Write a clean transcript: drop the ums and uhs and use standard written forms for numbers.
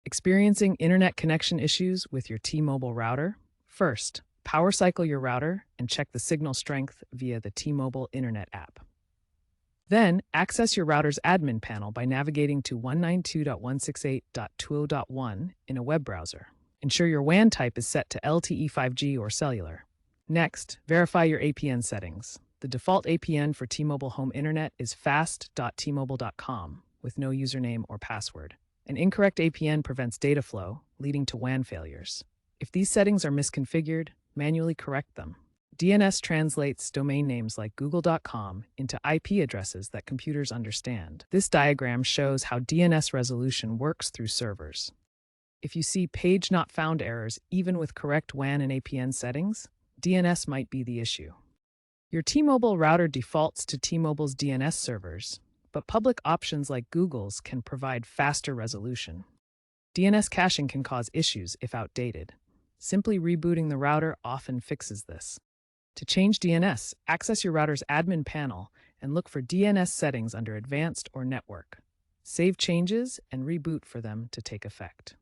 Experiencing internet connection issues with your T-Mobile router? First, power cycle your router and check the signal strength via the T-Mobile Internet app. Then, access your router's admin panel by navigating to 192.168.20.1 in a web browser. Ensure your WAN type is set to LTE 5G or cellular. Next, verify your APN settings. The default APN for T-Mobile Home Internet is fast.tmobile.com with no username or password. An incorrect APN prevents data flow, leading to WAN failures. If these settings are misconfigured, manually correct them. DNS translates domain names like google.com into IP addresses that computers understand. This diagram shows how DNS resolution works through servers. If you see page not found errors even with correct WAN and APN settings, DNS might be the issue. Your T-Mobile router defaults to T-Mobile's DNS servers, but public options like Google's can provide faster resolution. DNS caching can cause issues if outdated. Simply rebooting the router often fixes this. To change DNS, access your router's admin panel and look for DNS settings under Advanced or Network. Save changes and reboot for them to take effect.